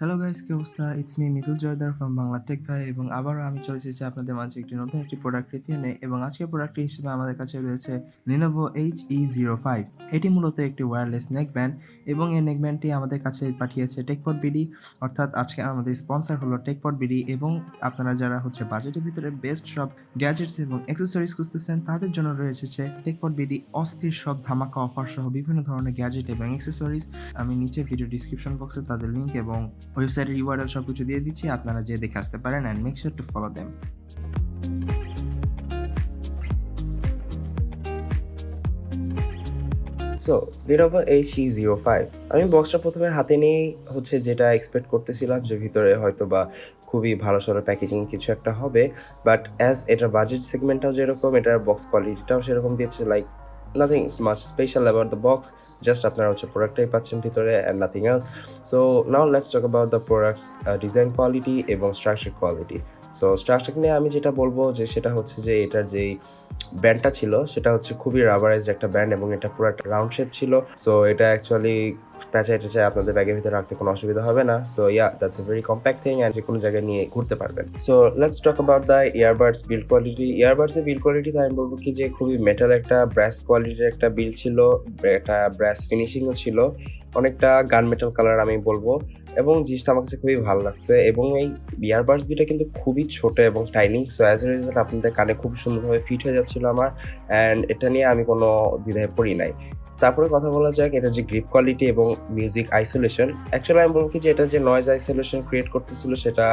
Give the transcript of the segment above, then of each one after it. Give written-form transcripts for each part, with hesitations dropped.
Hello guys, কি অবস্থা? It's me Mitul Jaydar from Bangla tech ভাই এবং আবারও আমি চলে এসেছি আপনাদের মাঝে একটি নতুন একটি প্রোডাক্ট রিভিউ নিয়ে এবং আজকের প্রোডাক্টটি হিসেবে আমাদের কাছে রয়েছে Lenovo HE05। এটি মূলত একটি ওয়্যারলেস নেকব্যান্ড এবং এই নেকব্যান্ডটি আমাদের কাছে পাঠিয়েছে টেকপড বিডি, অর্থাৎ আজকে আমাদের স্পন্সর হলো টেকপড বিডি। এবং আপনারা যারা বাজেটের ভিতরে বেস্ট সব গ্যাজেটস এবং অ্যাক্সেসরিজ খুঁজতেছেন তাদের জন্য রয়েছে টেকপড বিডি অস্থির সব ধামাকা অফার সহ বিভিন্ন ধরনের গ্যাজেট এবং অ্যাক্সেসরিজ। আমি নিচে ভিডিও ডিসক্রিপশন বক্সে তাদের লিঙ্ক এবং ওয়েবসাইটের ইউআরএল সবকিছু দিয়ে দিচ্ছি, আপনারা যেয়ে দেখে আসতে পারেন and make sure to follow them. So Lenovo HE05 আমি বক্সটা প্রথমে হাতে নিয়েই যেটা এক্সপেক্ট করতেছিলাম যে ভিতরে হয়তো বা খুবই ভালো সড়ো প্যাকেজিং কিছু একটা হবে, বাট অ্যাজ এটার বাজেট সেগমেন্টটাও যেরকম এটার বক্স কোয়ালিটিটাও সেরকম দিয়েছে, like nothing much special about the box, just আপনারা প্রোডাক্টটাই পাচ্ছেন ভিতরে and nothing else. So now let's talk about the products design quality এবং স্ট্রাকচার কোয়ালিটি। সো স্ট্রাকচার নিয়ে আমি যেটা বলবো যে সেটা যে এটার যেই ব্যান্ডটা ছিল সেটা খুবই রাবারাইজড একটা ব্যান্ড এবং এটা পুরো একটা রাউন্ড শেপ ছিল। সো এটা অ্যাকচুয়ালি প্যাঁচায় ট্যাচায় আপনাদের ব্যাগের ভিতরে রাখতে কোনো অসুবিধা হবে না। So that's a very compact thing and যে কোনো জায়গায় নিয়ে ঘুরতে পারবেন। So let's talk about the earbuds build quality. ইয়ারবাডসের বিল্ড কোয়ালিটিতে আমি বলবো যে খুবই মেটাল একটা ব্রাশ কোয়ালিটির একটা বিল্ড ছিল, একটা ব্রাশ ফিনিশিংও ছিল, অনেকটা গান মেটাল কালার আমি বলবো, এবং জিনিসটা আমার কাছে খুবই ভালো লাগছে। এবং এই ইয়ারবাডস দুইটা কিন্তু খুবই ছোট এবং tiny, so as a result আপনাদের কানে খুব সুন্দরভাবে ফিট হয়ে যাচ্ছিল আমার, অ্যান্ড এটা নিয়ে আমি কোনো দ্বিধায় পড়ি নাই। তারপরে কথা বলা যাক এটার যে গ্রিপ কোয়ালিটি এবং মিউজিক আইসোলেশন। অ্যাকচুয়ালি আমি বলবো যে এটা যে নয়েজ আইসোলেশন ক্রিয়েট করতেছিল সেটা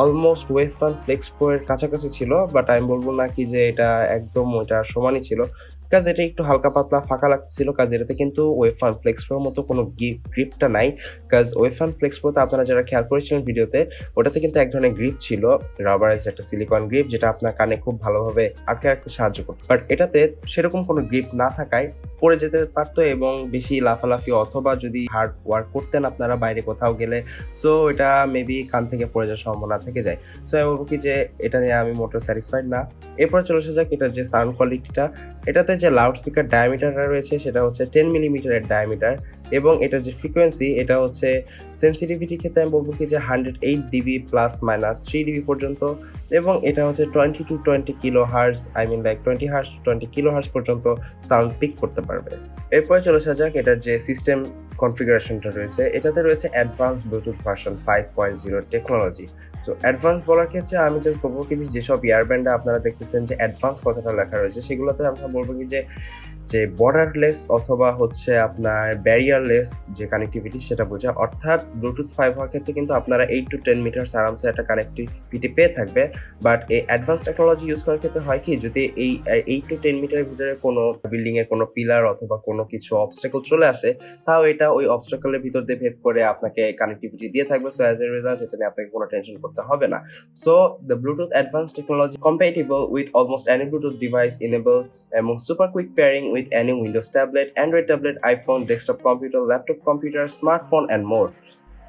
অলমোস্ট ওয়েফান ফ্লেক্স প্রো এর কাছাকাছি ছিল, বাট আমি বলবো না যে এটা একদম ওইটা সমানই ছিল, কাজ এটা একটু হালকা পাতলা ফাঁকা লাগতেছিল, কাজ এটাতে কিন্তু ওয়েফান ফ্লেক্স প্রোর মতো কোনো গ্রিপটা নাই। কাজ ওয়েফান ফ্লেক্স প্রোতে আপনারা যারা খেয়াল করেছিলেন ভিডিওতে, ওটাতে কিন্তু এক ধরনের গ্রিপ ছিল, রাবারাইজ একটা সিলিকন গ্রিপ, যেটা আপনার কানে খুব ভালোভাবে আটকে রাখতে সাহায্য করতো। বাট এটাতে সেরকম কোনো গ্রিপ না থাকায় পড়ে যেতে পারতো এবং বেশি লাফালাফি অথবা যদি হার্ড ওয়ার্ক করতেন আপনারা বাইরে কোথাও গেলে, সো এটা মেবি কান থেকে পড়ে যাওয়ার সম্ভাবনা থেকে যায়। সো আমি বলবো যে এটা নিয়ে আমি মোটো স্যাটিসফাইড না। এরপরে চলে আসা যাক এটার যে সাউন্ড কোয়ালিটিটা। এটাতে যে লাউড স্পিকার ডায়ামিটারটা রয়েছে সেটা 10 মিলিমিটারের ডায়ামিটার, এবং এটার যে ফ্রিকোয়েন্সি এটা সেন্সিটিভিটি ক্ষেত্রে আমি বলবো যে 108 ডিবি প্লাস মাইনাস 3 ডিবি পর্যন্ত, এবং এটা 20 to 20 kilohertz, I mean like 20 hertz to 20 kilohertz পর্যন্ত সাউন্ড পিক করতে পারবে। এরপরে চলে আসা যাক এটার যে সিস্টেম কনফিগারেশনটা রয়েছে। এটাতে রয়েছে advance Bluetooth version 5.0 technology. So advance বলার ক্ষেত্রে আমি জাস্ট বলবো যেসব ইয়ারব্যান্ডে আপনারা দেখতেছেন যে অ্যাডভান্স কথাটা লেখা রয়েছে, সেগুলোতে আমরা বলবো যে বর্ডারলেস অথবা আপনার ব্যারিয়ারলেস যে কানেক্টিভিটি সেটা বোঝা, অর্থাৎ ব্লুটুথ 5 হওয়ার ক্ষেত্রে কিন্তু আপনারা 8 to 10 মিটার আরামসে একটা কানেক্টিভিটি পেয়ে থাকবে। বাট এই অ্যাডভান্স টেকনোলজি ইউজ করার ক্ষেত্রে হয় কি, যদি এই 8 to 10 মিটারের ভিতরে কোনো বিল্ডিং এর কোনো পিলার অথবা কোনো কিছু অবস্টাকল চলে আসে, তাও এটা ওই অবস্টাকলের ভিতর দিয়ে ভেদ করে আপনাকে কানেক্টিভিটি দিয়ে থাকবে। সো অ্যাজ এ রেজাল্ট এটা নিয়ে আপনাকে কোনো টেনশন করতে হবে না। So the Bluetooth advance technology compatible with almost any Bluetooth device enabled among super quick pairing with any Windows tablet, Android tablet, iPhone, desktop computer, laptop computer, smartphone and more.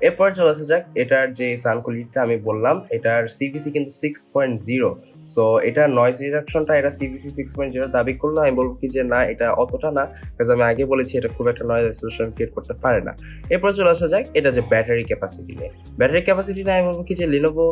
এরপর চলে আসা যাক এটার যে sound কোয়ালিটিটা আমি বললাম, এটার সিভিসি কিন্তু 6.0। সো এটা নয়েজ রিডাকশনটা এটা সিভিসি 6.0 দাবি করলো, আমি বলবো যে না, এটা অতটা না, কারণ আমি আগে বলেছি এটা খুব একটা নয়েজ আইসোলেশন ক্রিয়েট করতে পারে না। এরপর চলে আসা যাক এটা যে ব্যাটারি ক্যাপাসিটি নিয়ে। ব্যাটারি ক্যাপাসিটিটা আমি বলবো যে লিনোভো,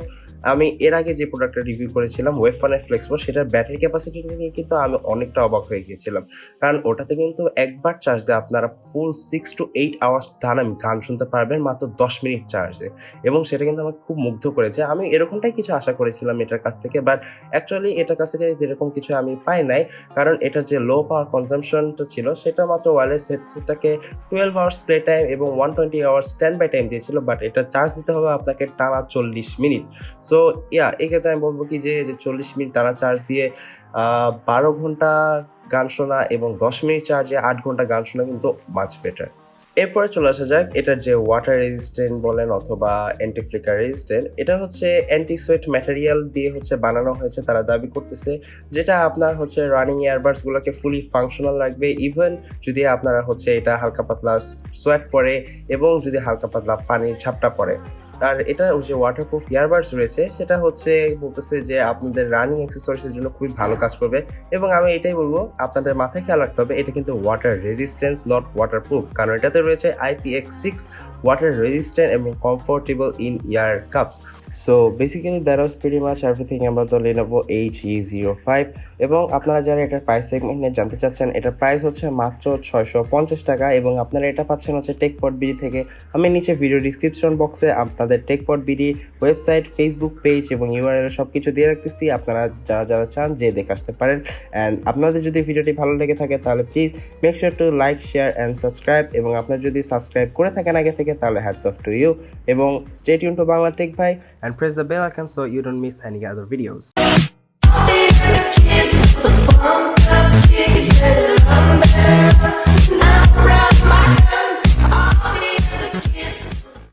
আমি এর আগে যে প্রোডাক্টটা রিভিউ করেছিলাম ওয়েফানের ফ্লেক্সপো, সেটার ব্যাটারি ক্যাপাসিটি নিয়ে কিন্তু আমি অনেকটা অবাক হয়ে গিয়েছিলাম, কারণ ওটাতে কিন্তু একবার চার্জ দিয়ে আপনারা ফুল 6 to 8 আওয়ার্স টানা গান শুনতে পারবেন মাত্র 10 মিনিট চার্জে, এবং সেটা কিন্তু আমাকে খুব মুগ্ধ করেছে। আমি এরকমটাই কিছু আশা করেছিলাম এটার কাছ থেকে, বাট অ্যাকচুয়ালি এটার কাছ থেকে এরকম কিছু আমি পাই নাই, কারণ এটার যে লো পাওয়ার কনজামশনটা ছিল সেটা মাত্র ওয়্যারলেস হেডসেটটাকে 12 আওয়ার্স প্লে টাইম এবং 120 আওয়ার্স স্ট্যান্ড বাই টাইম দিয়েছিল, বাট এটা চার্জ দিতে হবে আপনাকে টানা 40 মিনিট। সো এক্ষেত্রে আমি বলবো যে 40 মিনিট টানা চার্জ দিয়ে 12 ঘন্টা গান শোনা এবং 10 মিনিট চার্জে 8 ঘন্টা গান শোনা কিন্তু মাচ বেটার। এরপরে চলে আসা যাক এটার যে ওয়াটার রেজিস্ট্যান্ট বলেন অথবা অ্যান্টি ফ্লিকার রেজিস্ট্যান্ট। এটা অ্যান্টি সোয়েট ম্যাটেরিয়াল দিয়ে বানানো হয়েছে, তারা দাবি করতেছে, যেটা আপনার রানিং ইয়ারবাডস গুলোকে ফুলি ফাংশনাল রাখবে, ইভেন যদি আপনারা এটা হালকা পাতলা সোয়েট পড়ে এবং যদি হালকা পাতলা পানির ঝাপটা পড়ে। আর এটা যে ওয়াটারপ্রুফ ইয়ারবাডস রয়েছে সেটা হচ্ছে বলতেছে যে আপনাদের রানিং অ্যাক্সেসরিজের জন্য খুবই ভালো কাজ করবে। এবং আমি এটাই বলবো আপনাদের মাথায় খেয়াল রাখতে হবে এটা কিন্তু ওয়াটার রেজিস্ট্যান্স নট ওয়াটারপ্রুফ, কারণ এটাতে রয়েছে IPX6 ওয়াটার রেজিস্ট্যান্ট এবং comfortable in year cups. So basically that was pretty much everything about the Lenovo HE05। এবং আপনারা যারা এটার প্রাইস সেগমেন্ট নিয়ে জানতে চাচ্ছেন, এটার প্রাইস হচ্ছে মাত্র 650 টাকা এবং আপনারা এটা পাচ্ছেন হচ্ছে টেকপড বিডি থেকে। আমি নিচে ভিডিও ডিসক্রিপশন বক্সে আপনাদের টেকপড বিডি ওয়েবসাইট, ফেসবুক পেজ এবং URL সব কিছু দিয়ে রাখতেছি, আপনারা যারা যারা চান যে দেখে আসতে পারেন। অ্যান্ড আপনাদের যদি ভিডিওটি ভালো লেগে থাকে তাহলে please make sure to like, share and subscribe. এবং আপনারা যদি সাবস্ক্রাইব করে থাকেন আগে থেকে তাহলে হ্যাটস অফ টু ইউ। এবং stay tune to Bangla tech ভাই and press the bell icon so you don't miss any other videos.